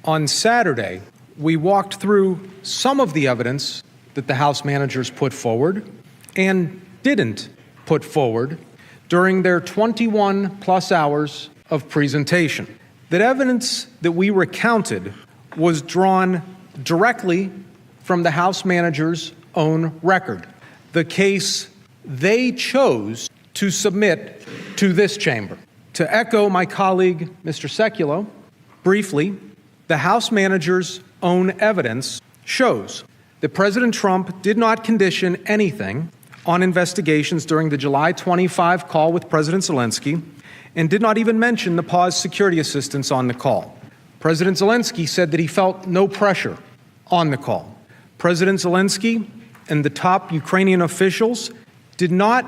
On Saturday, we walked through some of the evidence that the House managers put forward and didn't put forward during their 21-plus hours of presentation. That evidence that we recounted was drawn directly from the House managers' own record, the case they chose to submit to this chamber. To echo my colleague, Mr. Sekulow, briefly, the House managers' own evidence shows that President Trump did not condition anything on investigations during the July 25 call with President Zelensky and did not even mention the paused security assistance on the call. President Zelensky said that he felt no pressure on the call. President Zelensky and the top Ukrainian officials did not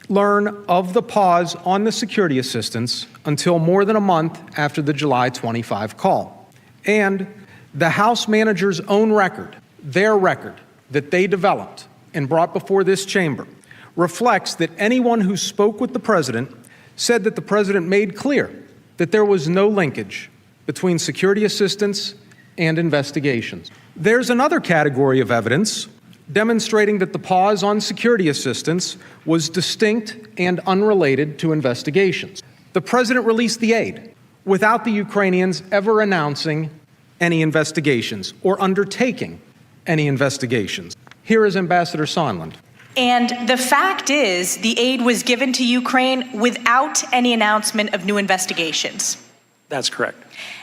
learn of the pause on the security assistance until more than a month after the July 25 call. And the House managers' own record, their record that they developed and brought before this chamber, reflects that anyone who spoke with the president said that the president made clear that there was no linkage between security assistance and investigations. There's another category of evidence demonstrating that the pause on security assistance was distinct and unrelated to investigations. The president released the aid without the Ukrainians ever announcing any investigations or undertaking any investigations. Here is Ambassador Sondland. And the fact is, the aid was given to Ukraine without any announcement of new investigations. That's correct.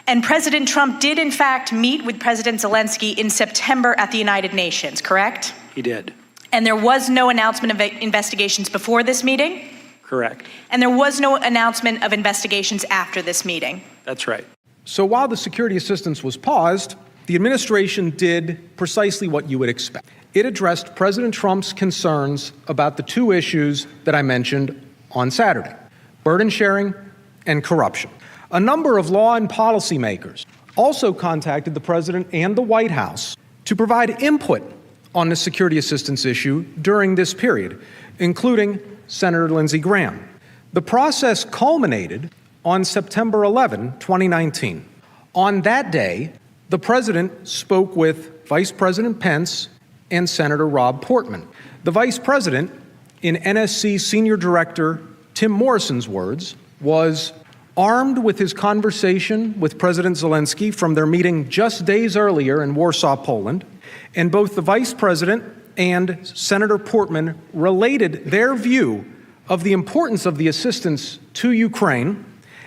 And President Trump did, in fact, meet with President Zelensky in September at the United Nations, correct? He did. And there was no announcement of investigations before this meeting? Correct. And there was no announcement of investigations after this meeting? That's right. So while the security assistance was paused, the administration did precisely what you would expect. It addressed President Trump's concerns about the two issues that I mentioned on Saturday: burden sharing and corruption. A number of law and policy makers also contacted the president and the White House to provide input on the security assistance issue during this period, including Senator Lindsey Graham. The process culminated on September 11, 2019. On that day, the president spoke with Vice President Pence and Senator Rob Portman. The vice president, in NSC Senior Director Tim Morrison's words, was armed with his conversation with President Zelensky from their meeting just days earlier in Warsaw, Poland, and both the vice president and Senator Portman related their view of the importance of the assistance to Ukraine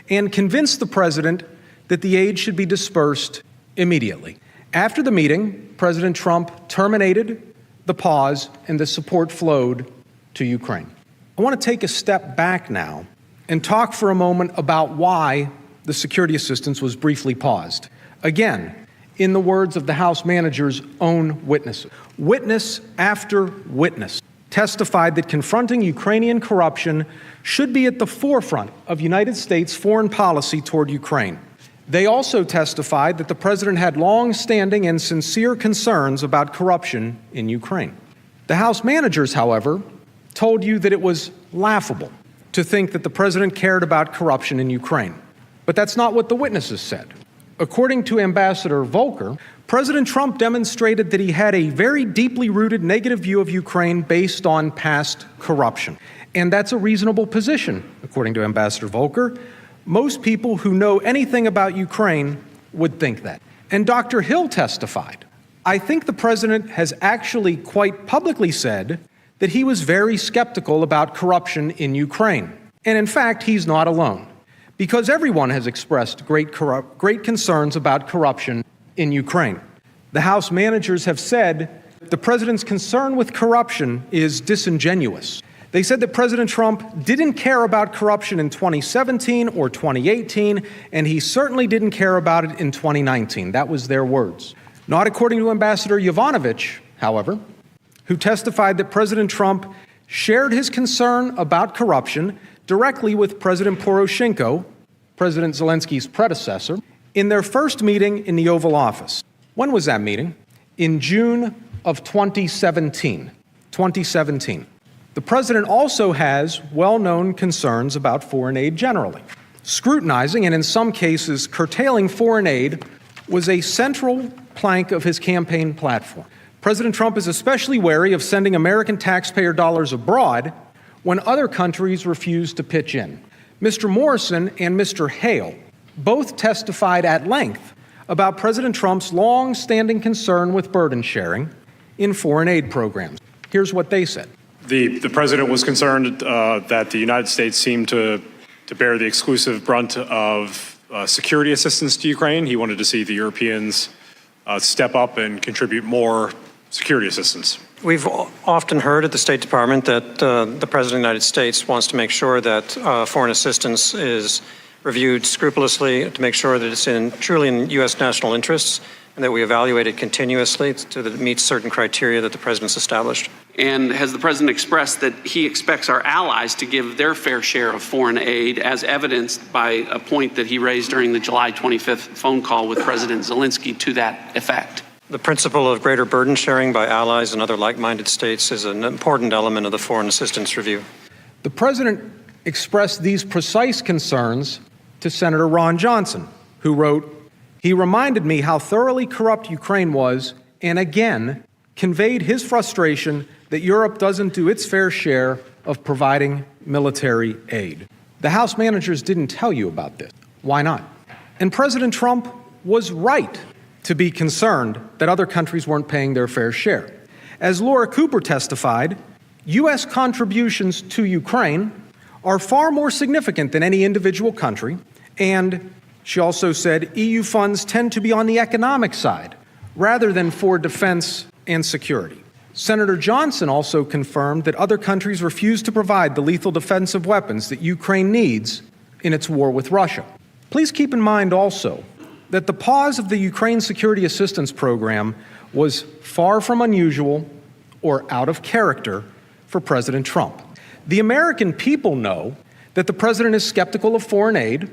and convinced the president that the aid should be dispersed immediately. After the meeting, President Trump terminated the pause and the support flowed to Ukraine. I want to take a step back now and talk for a moment about why the security assistance was briefly paused. Again, in the words of the House manager's own witnesses, witness after witness testified that confronting Ukrainian corruption should be at the forefront of United States foreign policy toward Ukraine. They also testified that the president had long-standing and sincere concerns about corruption in Ukraine. The House managers, however, told you that it was laughable to think that the president cared about corruption in Ukraine. But that's not what the witnesses said. According to Ambassador Volker, President Trump demonstrated that he had a very deeply rooted negative view of Ukraine based on past corruption. And that's a reasonable position, according to Ambassador Volker. Most people who know anything about Ukraine would think that. And Dr. Hill testified, I think the president has actually quite publicly said that he was very skeptical about corruption in Ukraine. And in fact, he's not alone, because everyone has expressed great concerns about corruption in Ukraine. The House managers have said the president's concern with corruption is disingenuous. They said that President Trump didn't care about corruption in 2017 or 2018, and he certainly didn't care about it in 2019. That was their words. Not according to Ambassador Yovanovitch, however, who testified that President Trump shared his concern about corruption directly with President Poroshenko, President Zelensky's predecessor, in their first meeting in the Oval Office. When was that meeting? In June of 2017. The president also has well-known concerns about foreign aid generally, scrutinizing and in some cases curtailing foreign aid was a central plank of his campaign platform. President Trump is especially wary of sending American taxpayer dollars abroad when other countries refuse to pitch in. Mr. Morrison and Mr. Hale both testified at length about President Trump's long-standing concern with burden sharing in foreign aid programs. Here's what they said. The president was concerned that the United States seemed to bear the exclusive brunt of security assistance to Ukraine. He wanted to see the Europeans step up and contribute more security assistance. We've often heard at the State Department that the President of the United States wants to make sure that foreign assistance is reviewed scrupulously to make sure that it's truly in U.S. national interests and that we evaluate it continuously so that it meets certain criteria that the President's established. And has the President expressed that he expects our allies to give their fair share of foreign aid, as evidenced by a point that he raised during the July 25th phone call with President Zelensky to that effect? The principle of greater burden sharing by allies and other like-minded states is an important element of the foreign assistance review. The President expressed these precise concerns to Senator Ron Johnson, who wrote, "He reminded me how thoroughly corrupt Ukraine was and again conveyed his frustration that Europe doesn't do its fair share of providing military aid." The House managers didn't tell you about this. Why not? And President Trump was right to be concerned that other countries weren't paying their fair share. As Laura Cooper testified, U.S. contributions to Ukraine are far more significant than any individual country, and she also said EU funds tend to be on the economic side rather than for defense and security. Senator Johnson also confirmed that other countries refuse to provide the lethal defensive weapons that Ukraine needs in its war with Russia. Please keep in mind also that the pause of the Ukraine Security Assistance Program was far from unusual or out of character for President Trump. The American people know that the president is skeptical of foreign aid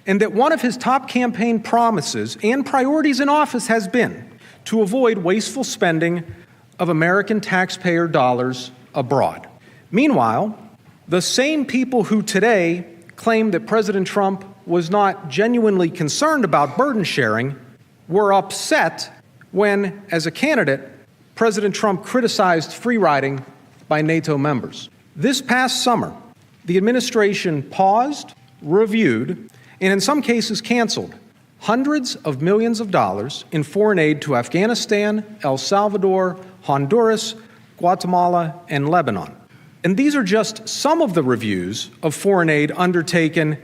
and that one of his top campaign promises and priorities in office has been to avoid wasteful spending of American taxpayer dollars abroad. Meanwhile, the same people who today claim that President Trump was not genuinely concerned about burden sharing were upset when, as a candidate, President Trump criticized free riding by NATO members. This past summer, the administration paused, reviewed, and in some cases canceled hundreds of millions of dollars in foreign aid to Afghanistan, El Salvador, Honduras, Guatemala, and Lebanon. And these are just some of the reviews of foreign aid undertaken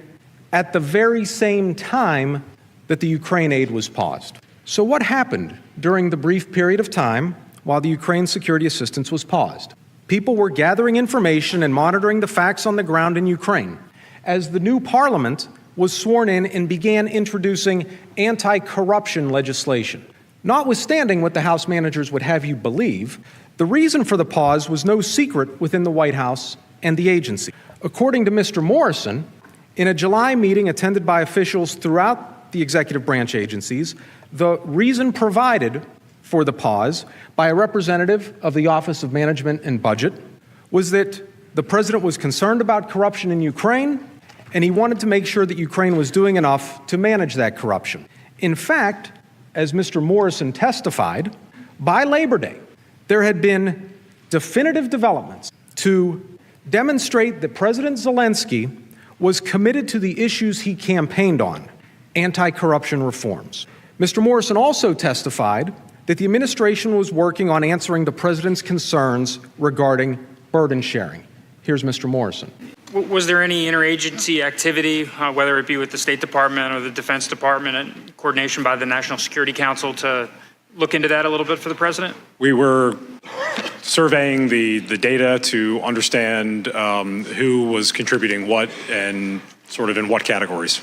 at the very same time that the Ukraine aid was paused. So what happened during the brief period of time while the Ukraine security assistance was paused? People were gathering information and monitoring the facts on the ground in Ukraine. As the new parliament was sworn in and began introducing anti-corruption legislation. Notwithstanding what the House managers would have you believe, the reason for the pause was no secret within the White House and the agency. According to Mr. Morrison, in a July meeting attended by officials throughout the executive branch agencies, the reason provided for the pause by a representative of the Office of Management and Budget was that the president was concerned about corruption in Ukraine, and he wanted to make sure that Ukraine was doing enough to manage that corruption. In fact, as Mr. Morrison testified, by Labor Day, there had been definitive developments to demonstrate that President Zelensky was committed to the issues he campaigned on, anti-corruption reforms. Mr. Morrison also testified that the administration was working on answering the president's concerns regarding burden sharing. Here's Mr. Morrison. Was there any interagency activity, whether it be with the State Department or the Defense Department, and coordination by the National Security Council to look into that a little bit for the president? We were surveying the data to understand who was contributing what and sort of in what categories.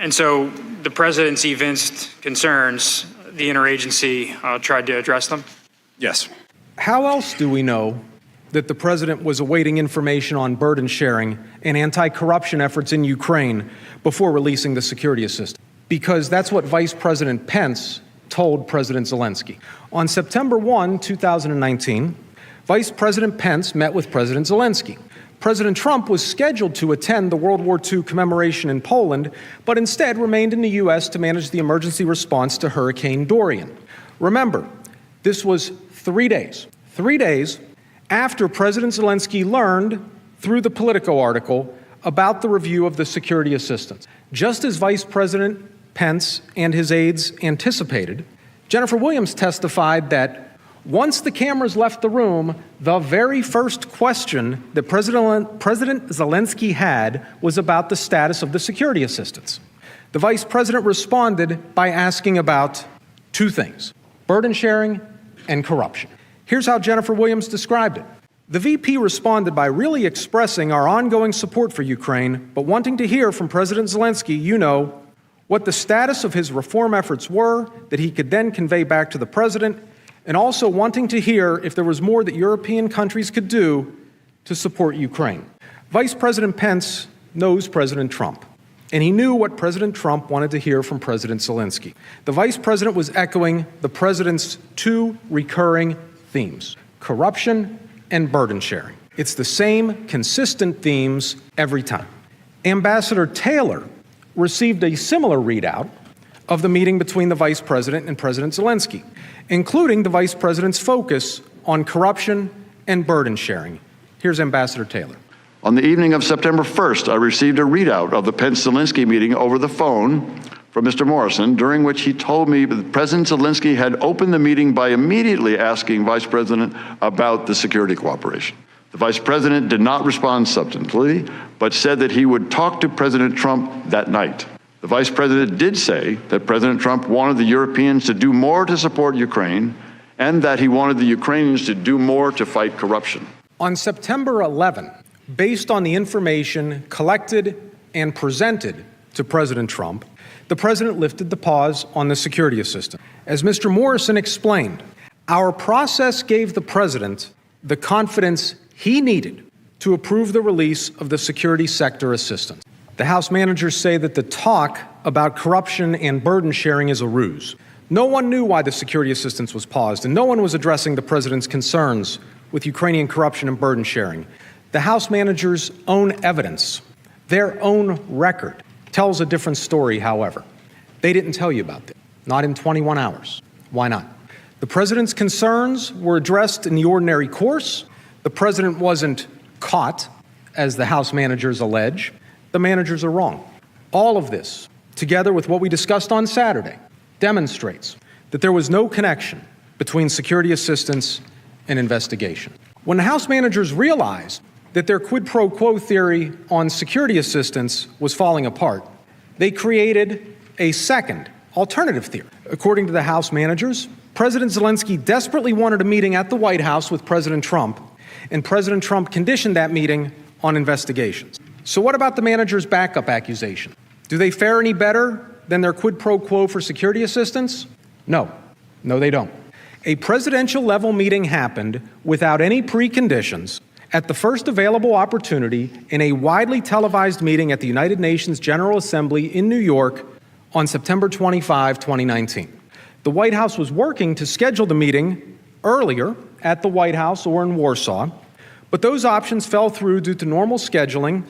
And so the president's evinced concerns, the interagency tried to address them? Yes. How else do we know that the president was awaiting information on burden sharing and anti-corruption efforts in Ukraine before releasing the security assistance? Because that's what Vice President Pence told President Zelensky. On September 1, 2019, Vice President Pence met with President Zelensky. President Trump was scheduled to attend the World War II commemoration in Poland, but instead remained in the U.S. to manage the emergency response to Hurricane Dorian. Remember, this was 3 days after President Zelensky learned through the Politico article about the review of the security assistance. Just as Vice President Pence and his aides anticipated, Jennifer Williams testified that once the cameras left the room, the very first question that President Zelensky had was about the status of the security assistance. The vice president responded by asking about two things: burden sharing and corruption. Here's how Jennifer Williams described it. The VP responded by really expressing our ongoing support for Ukraine, but wanting to hear from President Zelensky, what the status of his reform efforts were that he could then convey back to the president, and also wanting to hear if there was more that European countries could do to support Ukraine. Vice President Pence knows President Trump, and he knew what President Trump wanted to hear from President Zelensky. The vice president was echoing the president's two recurring themes: corruption and burden sharing. It's the same consistent themes every time. Ambassador Taylor received a similar readout of the meeting between the vice president and President Zelensky, including the vice president's focus on corruption and burden sharing. Here's Ambassador Taylor. On the evening of September 1st, I received a readout of the Pence-Zelensky meeting over the phone from Mr. Morrison, during which he told me that President Zelensky had opened the meeting by immediately asking Vice President about the security cooperation. The Vice President did not respond substantively, but said that he would talk to President Trump that night. The Vice President did say that President Trump wanted the Europeans to do more to support Ukraine, and that he wanted the Ukrainians to do more to fight corruption. On September 11, based on the information collected and presented to President Trump, the president lifted the pause on the security assistance. As Mr. Morrison explained, our process gave the president the confidence he needed to approve the release of the security sector assistance. The House managers say that the talk about corruption and burden sharing is a ruse. No one knew why the security assistance was paused, and no one was addressing the president's concerns with Ukrainian corruption and burden sharing. The House managers' own evidence, their own record, tells a different story, however. They didn't tell you about this, not in 21 hours. Why not? The president's concerns were addressed in the ordinary course. The president wasn't caught, as the House managers allege. The managers are wrong. All of this, together with what we discussed on Saturday, demonstrates that there was no connection between security assistance and investigation. When the House managers realized that their quid pro quo theory on security assistance was falling apart, they created a second, alternative theory. According to the House managers, President Zelensky desperately wanted a meeting at the White House with President Trump, and President Trump conditioned that meeting on investigations. So what about the managers' backup accusation? Do they fare any better than their quid pro quo for security assistance? No, they don't. A presidential-level meeting happened without any preconditions at the first available opportunity in a widely televised meeting at the United Nations General Assembly in New York on September 25, 2019. The White House was working to schedule the meeting earlier at the White House or in Warsaw, but those options fell through due to normal scheduling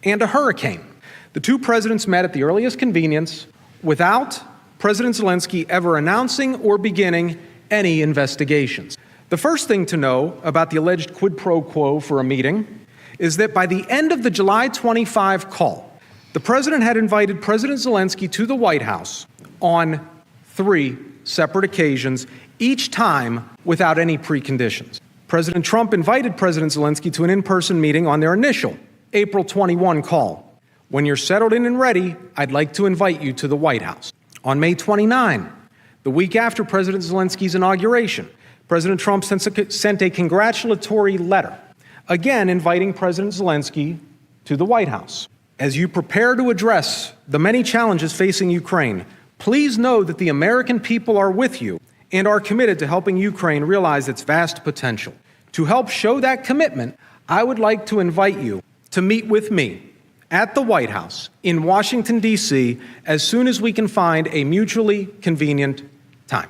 and a hurricane. The two presidents met at the earliest convenience without President Zelensky ever announcing or beginning any investigations. The first thing to know about the alleged quid pro quo for a meeting is that by the end of the July 25 call, the president had invited President Zelensky to the White House on 3 separate occasions, each time without any preconditions. President Trump invited President Zelensky to an in-person meeting on their initial April 21 call. When you're settled in and ready, I'd like to invite you to the White House. On May 29, the week after President Zelensky's inauguration, President Trump sent a congratulatory letter, again inviting President Zelensky to the White House. As you prepare to address the many challenges facing Ukraine, please know that the American people are with you and are committed to helping Ukraine realize its vast potential. To help show that commitment, I would like to invite you to meet with me at the White House in Washington, D.C., as soon as we can find a mutually convenient time.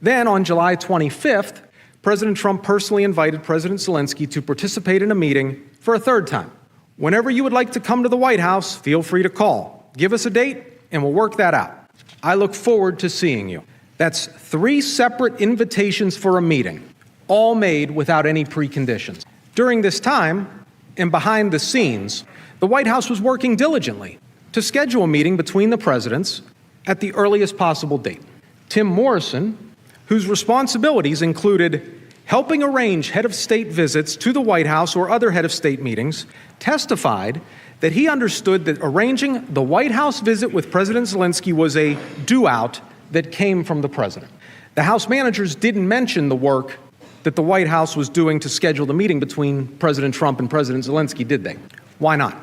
Then, on July 25th, President Trump personally invited President Zelensky to participate in a meeting for a third time. Whenever you would like to come to the White House, feel free to call. Give us a date, and we'll work that out. I look forward to seeing you. That's 3 separate invitations for a meeting, all made without any preconditions. During this time, and behind the scenes, the White House was working diligently to schedule a meeting between the presidents at the earliest possible date. Tim Morrison, whose responsibilities included helping arrange head of state visits to the White House or other head of state meetings, testified that he understood that arranging the White House visit with President Zelensky was a do-out that came from the president. The House managers didn't mention the work that the White House was doing to schedule the meeting between President Trump and President Zelensky, did they? Why not?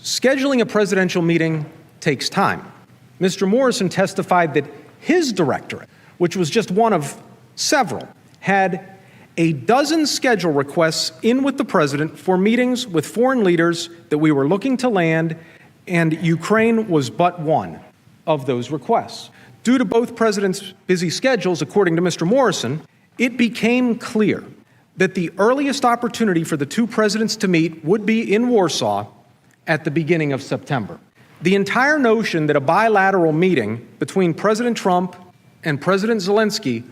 Scheduling a presidential meeting takes time. Mr. Morrison testified that his directorate, which was just one of several, had a dozen schedule requests in with the president for meetings with foreign leaders that we were looking to land, and Ukraine was but one of those requests. Due to both presidents' busy schedules, according to Mr. Morrison, it became clear that the earliest opportunity for the 2 presidents to meet would be in Warsaw at the beginning of September. The entire notion that a bilateral meeting between President Trump and President Zelensky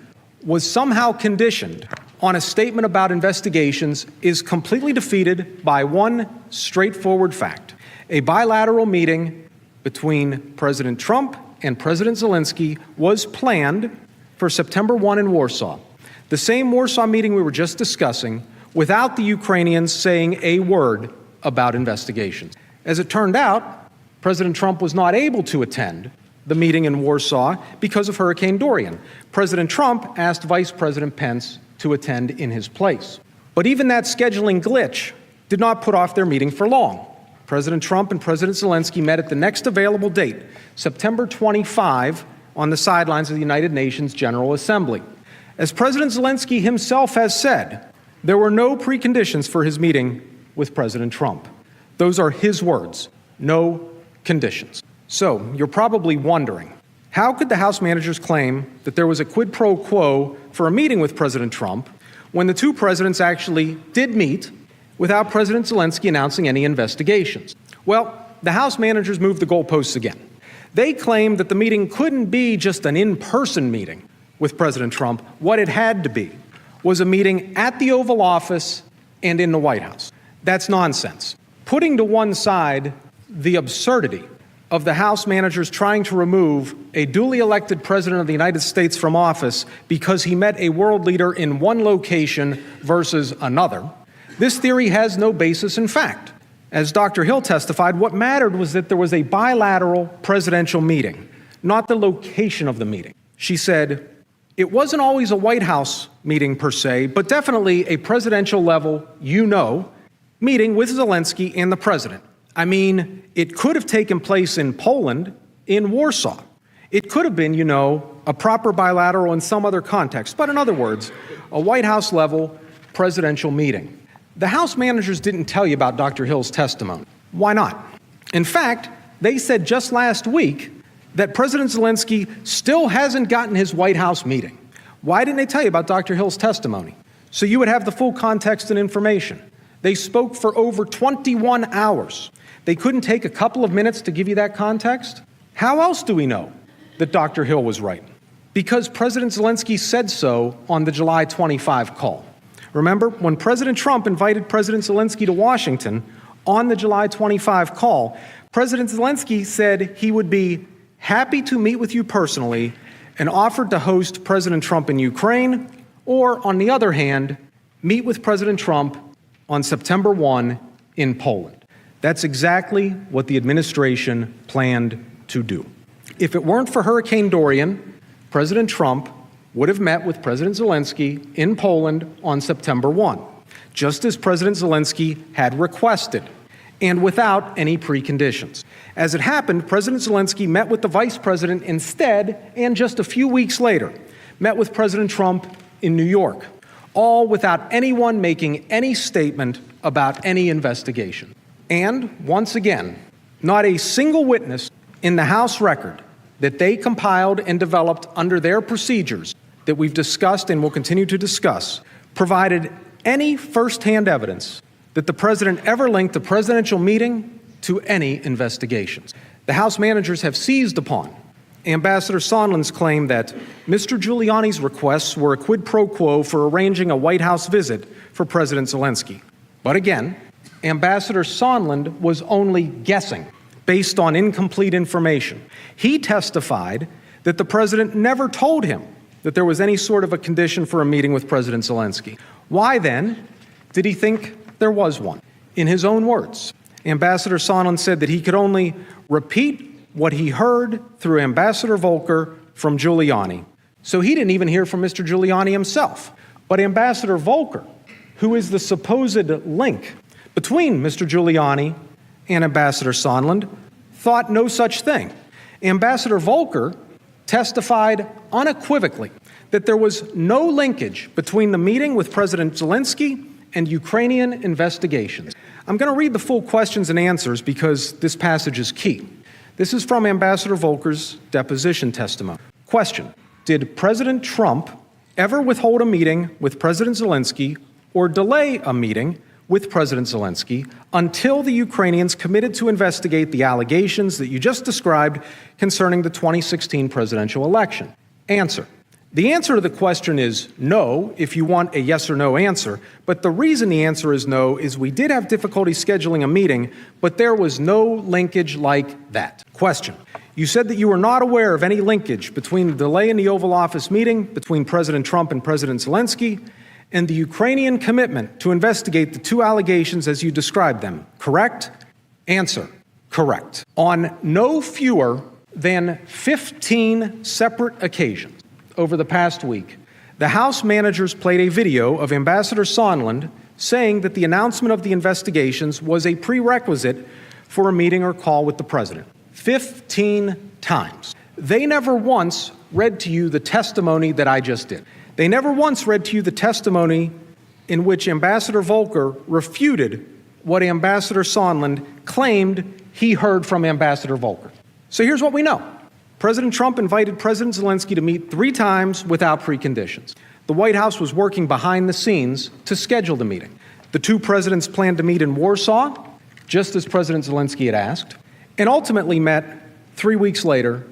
was somehow conditioned on a statement about investigations is completely defeated by one straightforward fact. A bilateral meeting between President Trump and President Zelensky was planned for September 1 in Warsaw. The same Warsaw meeting we were just discussing, without the Ukrainians saying a word about investigations. As it turned out, President Trump was not able to attend the meeting in Warsaw because of Hurricane Dorian. President Trump asked Vice President Pence to attend in his place. But even that scheduling glitch did not put off their meeting for long. President Trump and President Zelensky met at the next available date, September 25, on the sidelines of the United Nations General Assembly. As President Zelensky himself has said, there were no preconditions for his meeting with President Trump. Those are his words, no conditions. So you're probably wondering, how could the House managers claim that there was a quid pro quo for a meeting with President Trump when the 2 presidents actually did meet without President Zelensky announcing any investigations? Well, the House managers moved the goalposts again. They claimed that the meeting couldn't be just an in-person meeting with President Trump. What it had to be was a meeting at the Oval Office and in the White House. That's nonsense. Putting to one side the absurdity of the House managers trying to remove a duly elected president of the United States from office because he met a world leader in one location versus another, this theory has no basis in fact. As Dr. Hill testified, what mattered was that there was a bilateral presidential meeting, not the location of the meeting. She said, it wasn't always a White House meeting per se, but definitely a presidential level, meeting with Zelensky and the president. I mean, it could have taken place in Poland, in Warsaw. It could have been, a proper bilateral in some other context. But in other words, a White House level presidential meeting. The House managers didn't tell you about Dr. Hill's testimony. Why not? In fact, they said just last week that President Zelensky still hasn't gotten his White House meeting. Why didn't they tell you about Dr. Hill's testimony? So you would have the full context and information. They spoke for over 21 hours. They couldn't take a couple of minutes to give you that context? How else do we know that Dr. Hill was right? Because President Zelensky said so on the July 25 call. Remember, when President Trump invited President Zelensky to Washington on the July 25 call, President Zelensky said he would be happy to meet with you personally and offered to host President Trump in Ukraine, or, on the other hand, meet with President Trump on September 1 in Poland. That's exactly what the administration planned to do. If it weren't for Hurricane Dorian, President Trump would have met with President Zelensky in Poland on September 1, just as President Zelensky had requested, and without any preconditions. As it happened, President Zelensky met with the vice president instead, and just a few weeks later, met with President Trump in New York, all without anyone making any statement about any investigation. And once again, not a single witness in the House record that they compiled and developed under their procedures that we've discussed and will continue to discuss provided any firsthand evidence that the president ever linked a presidential meeting to any investigations. The House managers have seized upon Ambassador Sondland's claim that Mr. Giuliani's requests were a quid pro quo for arranging a White House visit for President Zelensky. But again, Ambassador Sondland was only guessing based on incomplete information. He testified that the president never told him that there was any sort of a condition for a meeting with President Zelensky. Why then did he think there was one? In his own words, Ambassador Sondland said that he could only repeat what he heard through Ambassador Volker from Giuliani. So he didn't even hear from Mr. Giuliani himself. But Ambassador Volker, who is the supposed link between Mr. Giuliani and Ambassador Sondland, thought no such thing. Ambassador Volker testified unequivocally that there was no linkage between the meeting with President Zelensky and Ukrainian investigations. I'm going to read the full questions and answers because this passage is key. This is from Ambassador Volker's deposition testimony. Question: did President Trump ever withhold a meeting with President Zelensky or delay a meeting with President Zelensky until the Ukrainians committed to investigate the allegations that you just described concerning the 2016 presidential election? Answer: the answer to the question is no, if you want a yes or no answer, but the reason the answer is no is we did have difficulty scheduling a meeting, but there was no linkage like that. Question: you said that you were not aware of any linkage between the delay in the Oval Office meeting between President Trump and President Zelensky and the Ukrainian commitment to investigate the two allegations as you described them, correct? Answer: correct. On no fewer than 15 separate occasions over the past week, the House managers played a video of Ambassador Sondland saying that the announcement of the investigations was a prerequisite for a meeting or call with the president. 15 times. They never once read to you the testimony that I just did. They never once read to you the testimony in which Ambassador Volker refuted what Ambassador Sondland claimed he heard from Ambassador Volker. So here's what we know. President Trump invited President Zelensky to meet 3 times without preconditions. The White House was working behind the scenes to schedule the meeting. The 2 presidents planned to meet in Warsaw, just as President Zelensky had asked, and ultimately met 3 weeks later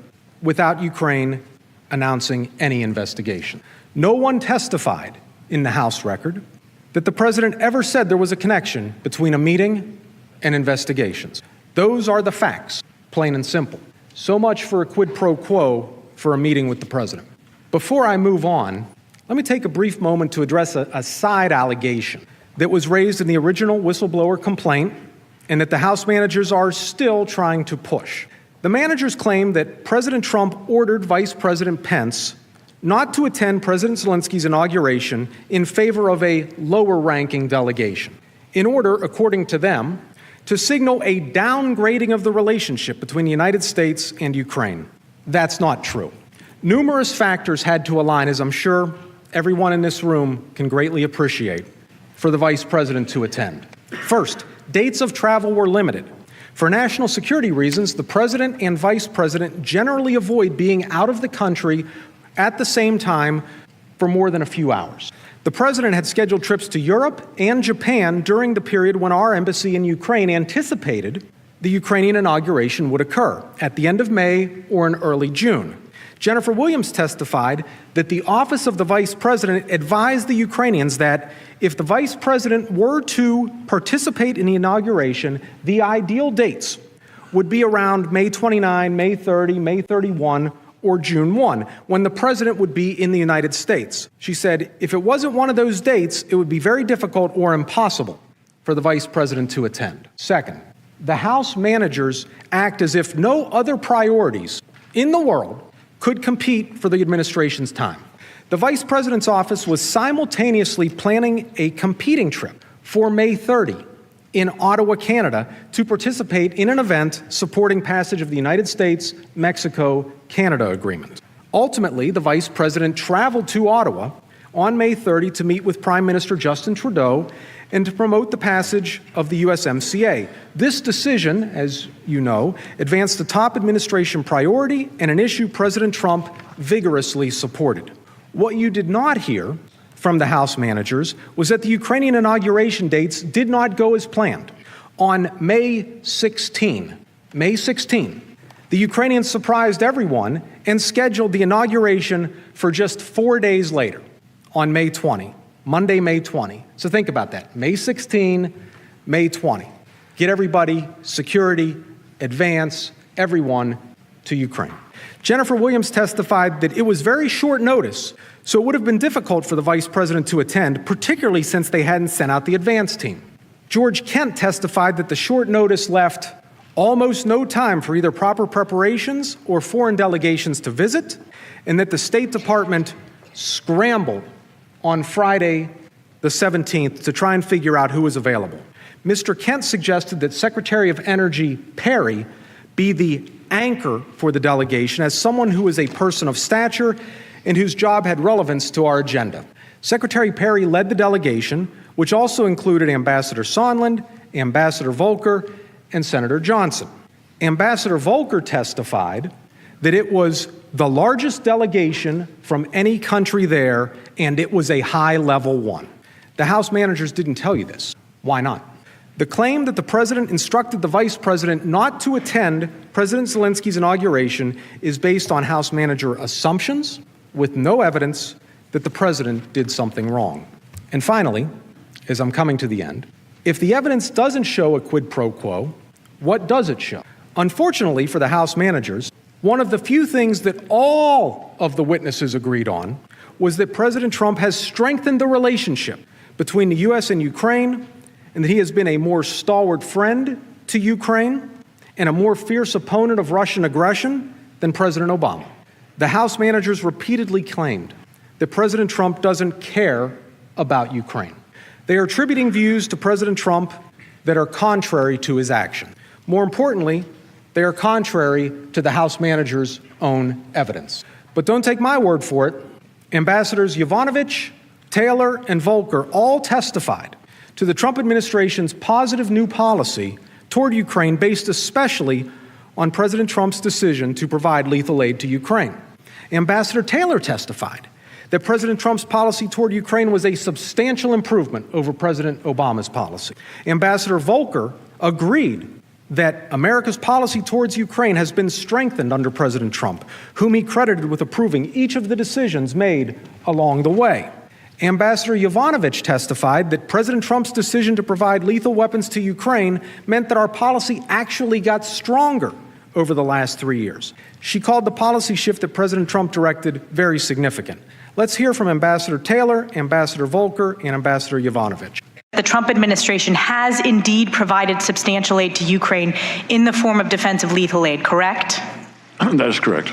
without Ukraine announcing any investigation. No one testified in the House record that the president ever said there was a connection between a meeting and investigations. Those are the facts, plain and simple. So much for a quid pro quo for a meeting with the president. Before I move on, let me take a brief moment to address a side allegation that was raised in the original whistleblower complaint and that the House managers are still trying to push. The managers claim that President Trump ordered Vice President Pence not to attend President Zelensky's inauguration in favor of a lower-ranking delegation, in order, according to them, to signal a downgrading of the relationship between the United States and Ukraine. That's not true. Numerous factors had to align, as I'm sure everyone in this room can greatly appreciate, for the vice president to attend. First, dates of travel were limited. For national security reasons, the president and vice president generally avoid being out of the country at the same time for more than a few hours. The president had scheduled trips to Europe and Japan during the period when our embassy in Ukraine anticipated the Ukrainian inauguration would occur at the end of May or in early June. Jennifer Williams testified that the office of the vice president advised the Ukrainians that if the vice president were to participate in the inauguration, the ideal dates would be around May 29, May 30, May 31, or June 1, when the president would be in the United States. She said, if it wasn't one of those dates, it would be very difficult or impossible for the vice president to attend. Second, the House managers act as if no other priorities in the world could compete for the administration's time. The vice president's office was simultaneously planning a competing trip for May 30 in Ottawa, Canada, to participate in an event supporting passage of the United States-Mexico-Canada agreement. Ultimately, the vice president traveled to Ottawa on May 30 to meet with Prime Minister Justin Trudeau and to promote the passage of the USMCA. This decision, as you know, advanced a top administration priority and an issue President Trump vigorously supported. What you did not hear from the House managers was that the Ukrainian inauguration dates did not go as planned. On May 16, the Ukrainians surprised everyone and scheduled the inauguration for just 4 days later, on May 20, Monday, May 20. So think about that. May 16, May 20. Get everybody, security, advance, everyone to Ukraine. Jennifer Williams testified that it was very short notice, so it would have been difficult for the vice president to attend, particularly since they hadn't sent out the advance team. George Kent testified that the short notice left almost no time for either proper preparations or foreign delegations to visit, and that the State Department scrambled on Friday, the 17th, to try and figure out who was available. Mr. Kent suggested that Secretary of Energy Perry be the anchor for the delegation as someone who is a person of stature and whose job had relevance to our agenda. Secretary Perry led the delegation, which also included Ambassador Sondland, Ambassador Volker, and Senator Johnson. Ambassador Volker testified that it was the largest delegation from any country there, and it was a high-level one. The House managers didn't tell you this. Why not? The claim that the president instructed the vice president not to attend President Zelensky's inauguration is based on House manager assumptions with no evidence that the president did something wrong. And finally, as I'm coming to the end, if the evidence doesn't show a quid pro quo, what does it show? Unfortunately for the House managers, one of the few things that all of the witnesses agreed on was that President Trump has strengthened the relationship between the U.S. and Ukraine, and that he has been a more stalwart friend to Ukraine and a more fierce opponent of Russian aggression than President Obama. The House managers repeatedly claimed that President Trump doesn't care about Ukraine. They are attributing views to President Trump that are contrary to his action. More importantly, they are contrary to the House managers' own evidence. But don't take my word for it. Ambassadors Yovanovitch, Taylor, and Volker all testified to the Trump administration's positive new policy toward Ukraine based especially on President Trump's decision to provide lethal aid to Ukraine. Ambassador Taylor testified that President Trump's policy toward Ukraine was a substantial improvement over President Obama's policy. Ambassador Volker agreed that America's policy towards Ukraine has been strengthened under President Trump, whom he credited with approving each of the decisions made along the way. Ambassador Yovanovitch testified that President Trump's decision to provide lethal weapons to Ukraine meant that our policy actually got stronger over the last 3 years. She called the policy shift that President Trump directed very significant. Let's hear from Ambassador Taylor, Ambassador Volker, and Ambassador Yovanovitch. The Trump administration has indeed provided substantial aid to Ukraine in the form of defensive lethal aid, correct? That is correct.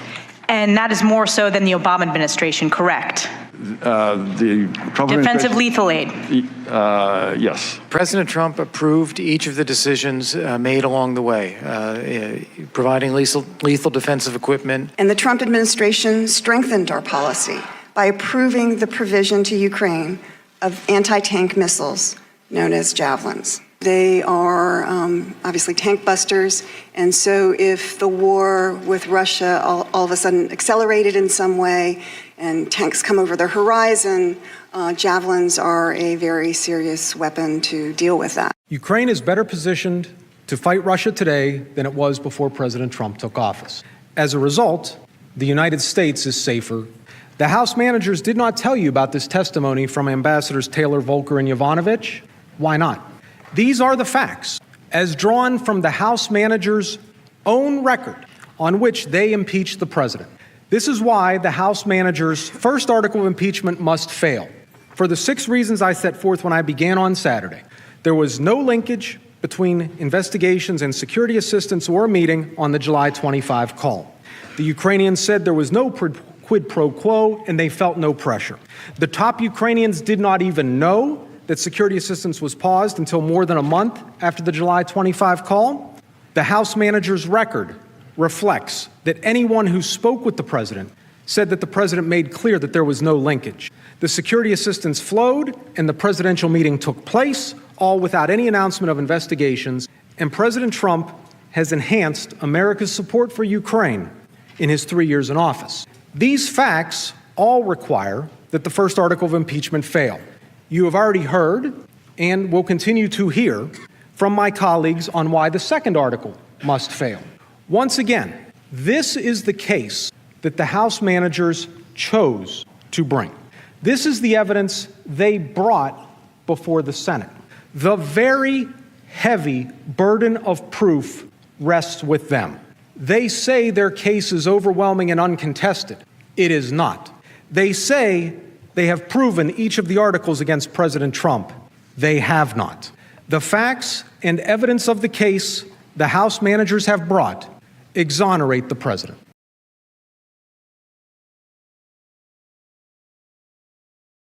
And that is more so than the Obama administration, correct? The Trump Defensive lethal aid. Yes. President Trump approved each of the decisions made along the way, providing lethal defensive equipment. And the Trump administration strengthened our policy by approving the provision to Ukraine of anti-tank missiles known as javelins. They are obviously tank busters, and so if the war with Russia all of a sudden accelerated in some way and tanks come over the horizon, javelins are a very serious weapon to deal with that. Ukraine is better positioned to fight Russia today than it was before President Trump took office. As a result, the United States is safer. The House managers did not tell you about this testimony from Ambassadors Taylor, Volker, and Yovanovitch. Why not? These are the facts, as drawn from the House managers' own record on which they impeached the president. This is why the House managers' first article of impeachment must fail, for the 6 reasons I set forth when I began on Saturday. There was no linkage between investigations and security assistance or a meeting on the July 25 call. The Ukrainians said there was no quid pro quo, and they felt no pressure. The top Ukrainians did not even know that security assistance was paused until more than a month after the July 25 call. The House manager's record reflects that anyone who spoke with the president said that the president made clear that there was no linkage. The security assistance flowed, and the presidential meeting took place, all without any announcement of investigations, and President Trump has enhanced America's support for Ukraine in his 3 years in office. These facts all require that the first article of impeachment fail. You have already heard and will continue to hear from my colleagues on why the second article must fail. Once again, this is the case that the House managers chose to bring. This is the evidence they brought before the Senate. The very heavy burden of proof rests with them. They say their case is overwhelming and uncontested. It is not. They say they have proven each of the articles against President Trump. They have not. The facts and evidence of the case the House managers have brought exonerate the president.